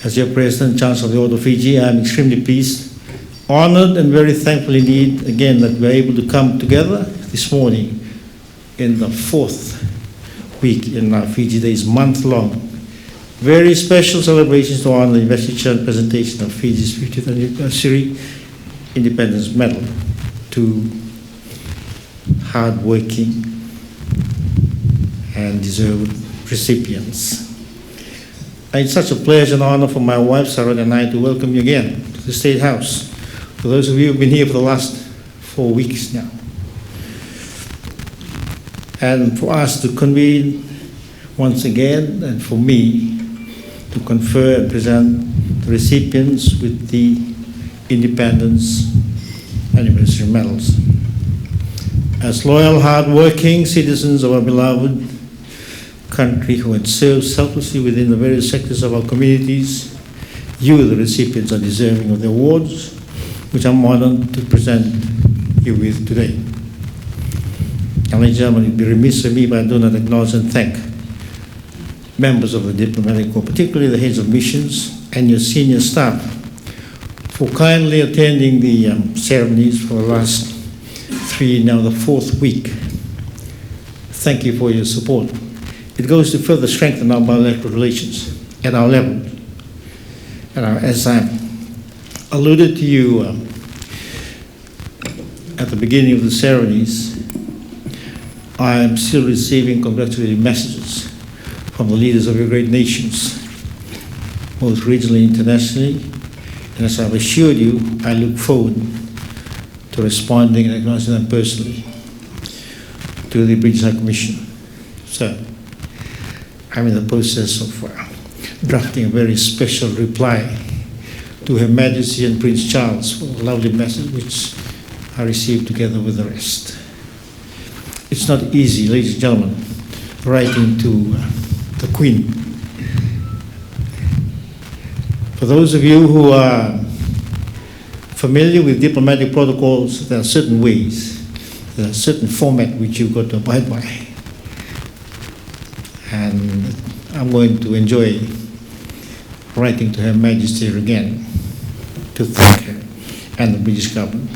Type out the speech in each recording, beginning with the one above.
As your President, Chancellor of the Order of Fiji, I am extremely pleased, honored, and very thankful indeed, again, that we are able to come together this morning in the 4th week in our Fiji Days month-long. Very special celebrations to honor the investiture and presentation of Fiji's 50th anniversary Independence Medal to hard-working and deserved recipients. It's such a pleasure and honor for my wife, Sarah, and I to welcome you again to the State House. For those of you who've been here for the last 4 weeks now. And for us to convene once again, and for me to confer and present the recipients with the Independence Anniversary Medals. As loyal, hard-working citizens of our beloved country who had served selflessly within the various sectors of our communities, you, the recipients, are deserving of the awards, which I'm honored to present you with today. And ladies and gentlemen, it would be remiss of me if I do not acknowledge and thank members of the diplomatic corps, particularly the heads of missions and your senior staff, for kindly attending the ceremonies for the last 3, now the 4th week. Thank you for your support. It goes to further strengthen our bilateral relations at our level. And as I alluded to you at the beginning of the ceremonies, I am still receiving congratulatory messages from the leaders of your great nations, both regionally and internationally. And as I've assured you, I look forward to responding and acknowledging them personally to the British High Commission. So, I'm in the process of drafting a very special reply to Her Majesty and Prince Charles for a lovely message which I received together with the rest. It's not easy, ladies and gentlemen, writing to the Queen. For those of you who are familiar with diplomatic protocols, there are certain ways, there are certain format which you've got to abide by. And I'm going to enjoy writing to Her Majesty again to thank her and the British government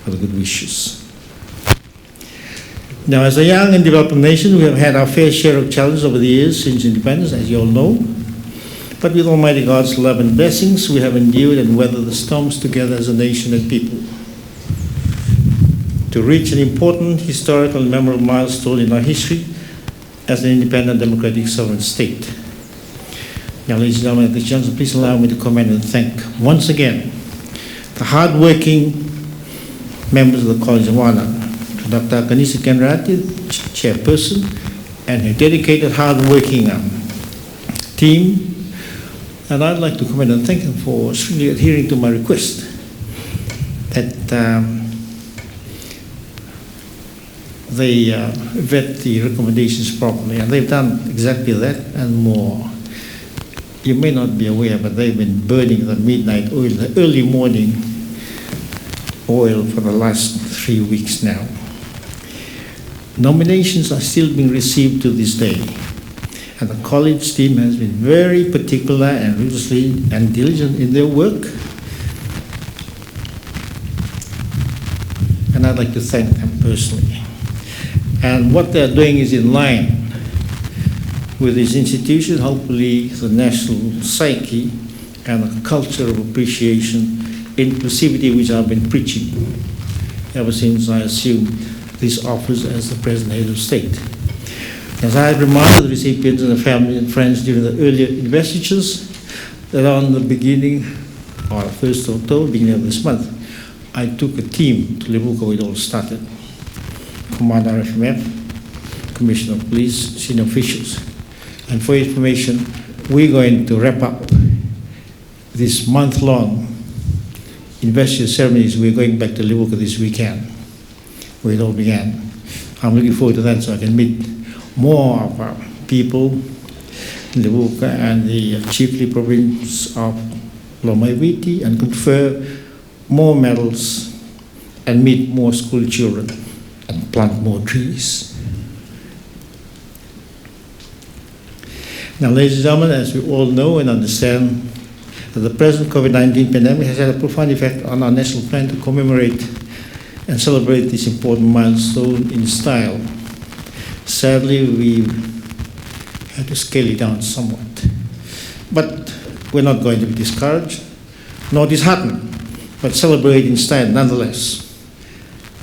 for the good wishes. Now, as a young and developing nation, we have had our fair share of challenges over the years since independence, as you all know. But with Almighty God's love and blessings, we have endured and weathered the storms together as a nation and people to reach an important historical and memorable milestone in our history as an independent, democratic, sovereign state. Now, ladies and gentlemen, at this juncture, please allow me to commend and thank once again the hard-working members of the College of Honor, to Dr. Konrote, chairperson, and her dedicated, hard-working team. And I'd like to commend and thank them for strictly adhering to my request that they vet the recommendations properly, and they've done exactly that and more. You may not be aware, but they've been burning the midnight oil, the early morning oil for the last 3 weeks now. Nominations are still being received to this day, and the college team has been very particular and rigorously and diligent in their work. And I'd like to thank them personally. And what they're doing is in line with this institution, hopefully the national psyche and a culture of appreciation, inclusivity, which I've been preaching ever since I assumed this office as the President Head of State. As I had reminded the recipients and the family and friends during the earlier investitures, that on the beginning, or 1st of October, beginning of this month, I took a team to Levuka where it all started. Commander RFMF, Commissioner of Police, senior officials. And for your information, we're going to wrap up this month-long investiture ceremonies. We're going back to Levuka this weekend, where it all began. I'm looking forward to that so I can meet more of our people in Levuka and the chiefly province of Lomaiviti and confer more medals and meet more school children and plant more trees. Now, ladies and gentlemen, as we all know and understand, that the present COVID-19 pandemic has had a profound effect on our national plan to commemorate and celebrate this important milestone in style. Sadly, we had to scale it down somewhat. But we're not going to be discouraged, nor disheartened, but celebrate in style nonetheless,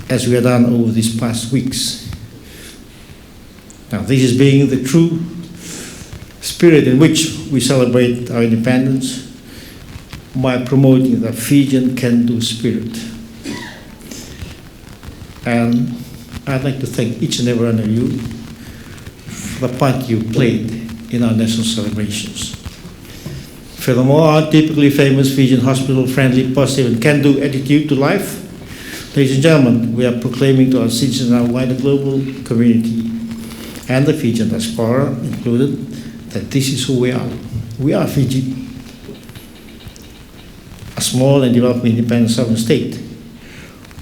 as we have done over these past weeks. Now, this is being the true spirit in which we celebrate our independence by promoting the Fijian can-do spirit. And I'd like to thank each and every one of you for the part you played in our national celebrations. Furthermore, our typically famous Fijian hospital-friendly, positive and can-do attitude to life, ladies and gentlemen, we are proclaiming to our citizens and our wider global community and the Fijian diaspora included that this is who we are. We are Fiji, a small and developing independent sovereign state,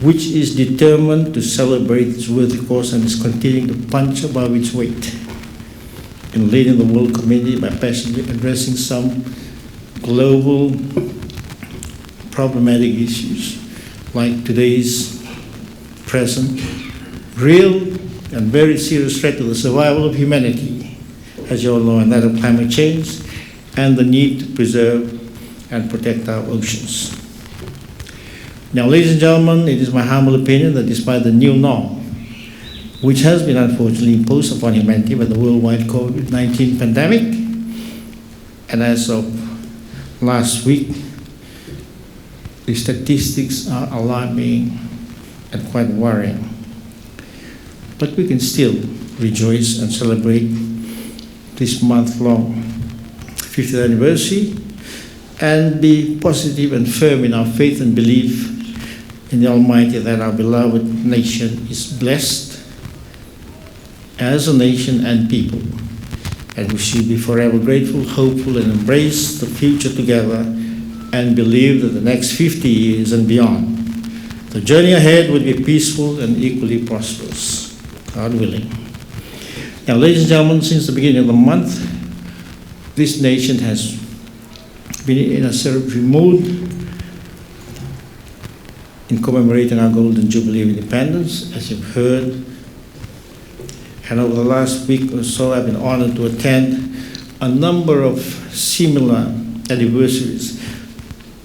which is determined to celebrate its worthy cause and is continuing to punch above its weight in leading the world community by passionately addressing some global problematic issues like today's present, real and very serious threat to the survival of humanity, as you all know, and that of climate change, and the need to preserve and protect our oceans. Now, ladies and gentlemen, it is my humble opinion that despite the new norm, which has been unfortunately imposed upon humanity by the worldwide COVID-19 pandemic, and as of last week, the statistics are alarming and quite worrying. But we can still rejoice and celebrate this month-long 50th anniversary and be positive and firm in our faith and belief in the Almighty that our beloved nation is blessed as a nation and people, and we should be forever grateful, hopeful, and embrace the future together and believe that the next 50 years and beyond, the journey ahead will be peaceful and equally prosperous, God willing. Now, ladies and gentlemen, since the beginning of the month, this nation has been in a celebratory mood in commemorating our Golden Jubilee of Independence, as you've heard. And over the last week or so, I've been honored to attend a number of similar anniversaries.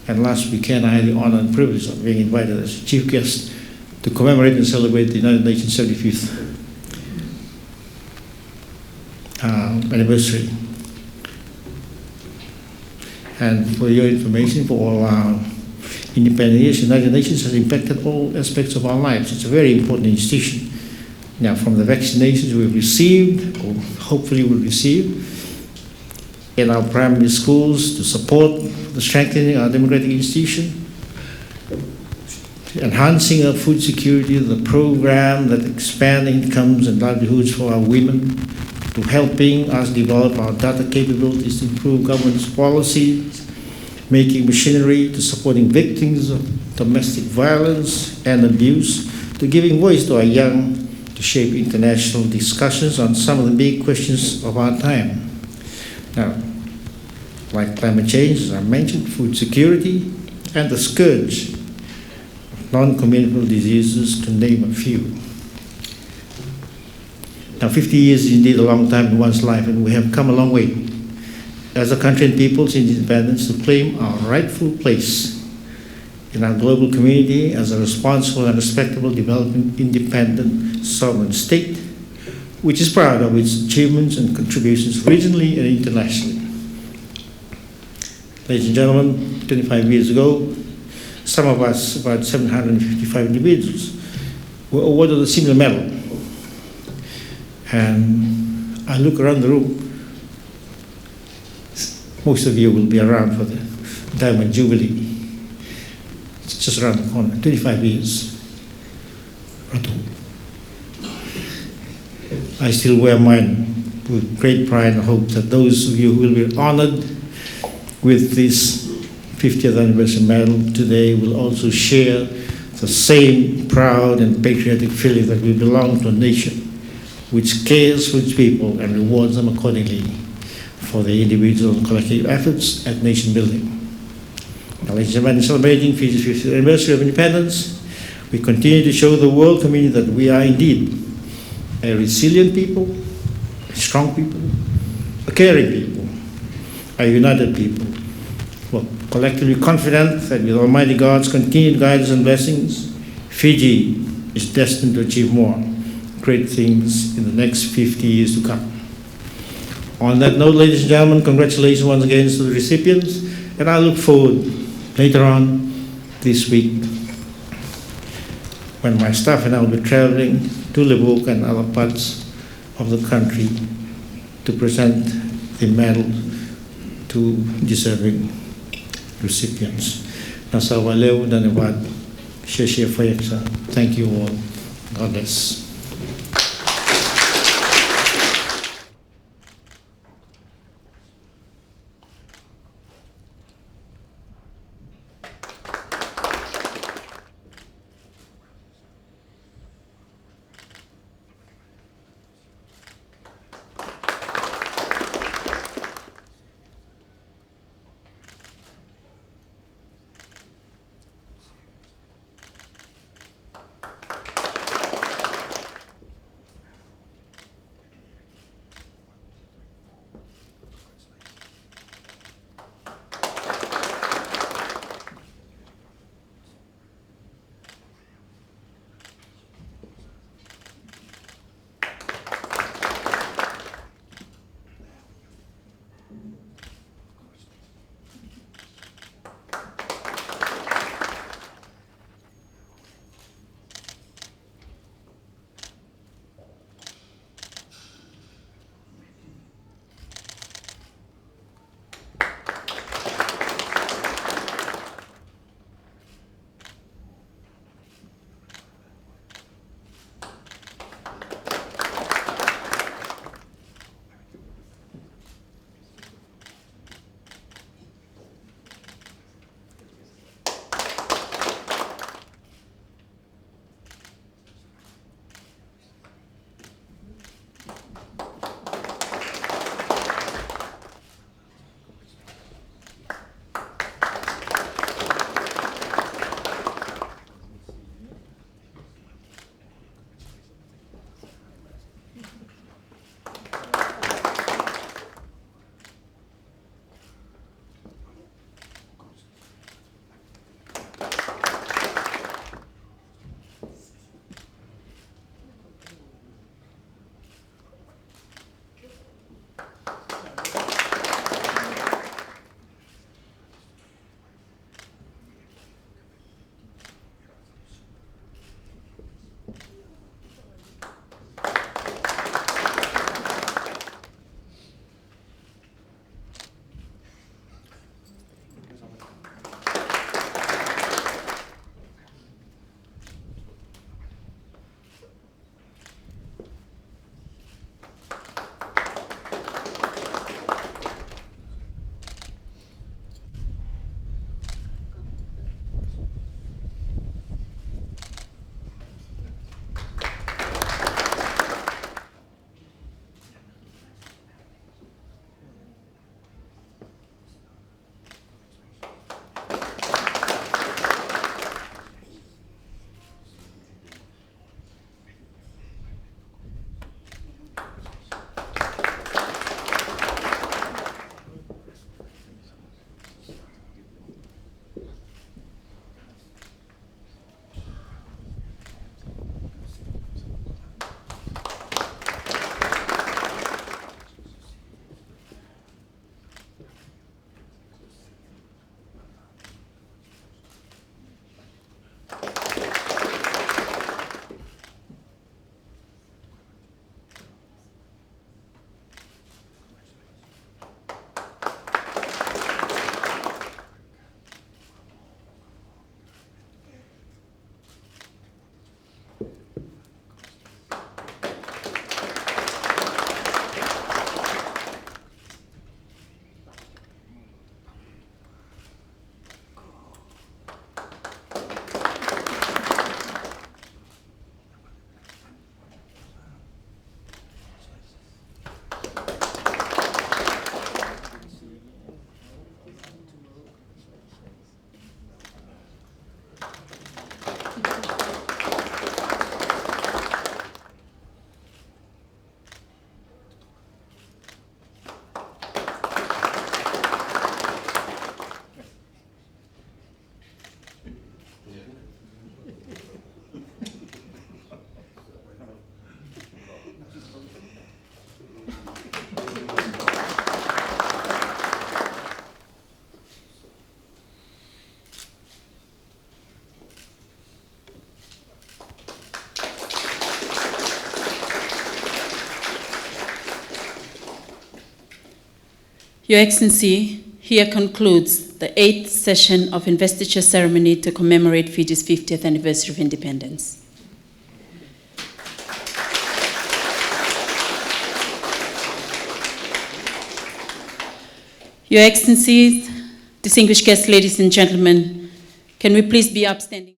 And last weekend, I had the honor and privilege of being invited as chief guest to commemorate and celebrate the United Nations 75th anniversary. And for your information, for all our independent years, the United Nations has impacted all aspects of our lives. It's a very important institution. Now, from the vaccinations we've received, or hopefully will receive, in our primary schools to support the strengthening of our democratic institution, enhancing our food security, the program that expand incomes and livelihoods for our women, to helping us develop our data capabilities to improve governance policies, making machinery, to supporting victims of domestic violence and abuse, to giving voice to our young, to shape international discussions on some of the big questions of our time. Now, like climate change, as I mentioned, food security, and the scourge of non-communicable diseases, to name a few. Now, 50 years is indeed a long time in one's life, and we have come a long way as a country and people since independence to claim our rightful place in our global community as a responsible and respectable, developing, independent, sovereign state, which is proud of its achievements and contributions regionally and internationally. Ladies and gentlemen, 25 years ago, some of us, about 755 individuals, were awarded a similar medal. And I look around the room, most of you will be around for the Diamond Jubilee. It's just around the corner, 25 years. I still wear mine with great pride and hope that those of you who will be honored with this 50th anniversary medal today will also share the same proud and patriotic feeling that we belong to a nation which cares for its people and rewards them accordingly for their individual and collective efforts at nation building. Now, ladies and gentlemen, celebrating Fiji's 50th anniversary of independence, we continue to show the world community that we are indeed a resilient people, a strong people, a caring people, a united people. We're collectively confident that with Almighty God's continued guidance and blessings, Fiji is destined to achieve more great things in the next 50 years to come. On that note, ladies and gentlemen, congratulations once again to the recipients, and I look forward later on this week when my staff and I will be traveling to Lebuk and other parts of the country to present the medal to deserving recipients. Nasa waleu dan ebat, sheshe fayeksa. Thank you all. God bless. Your Excellency, here concludes the 8th session of Investiture ceremony to commemorate Fiji's 50th anniversary of independence. Your Excellencies, distinguished guests, ladies and gentlemen, can we please be upstanding?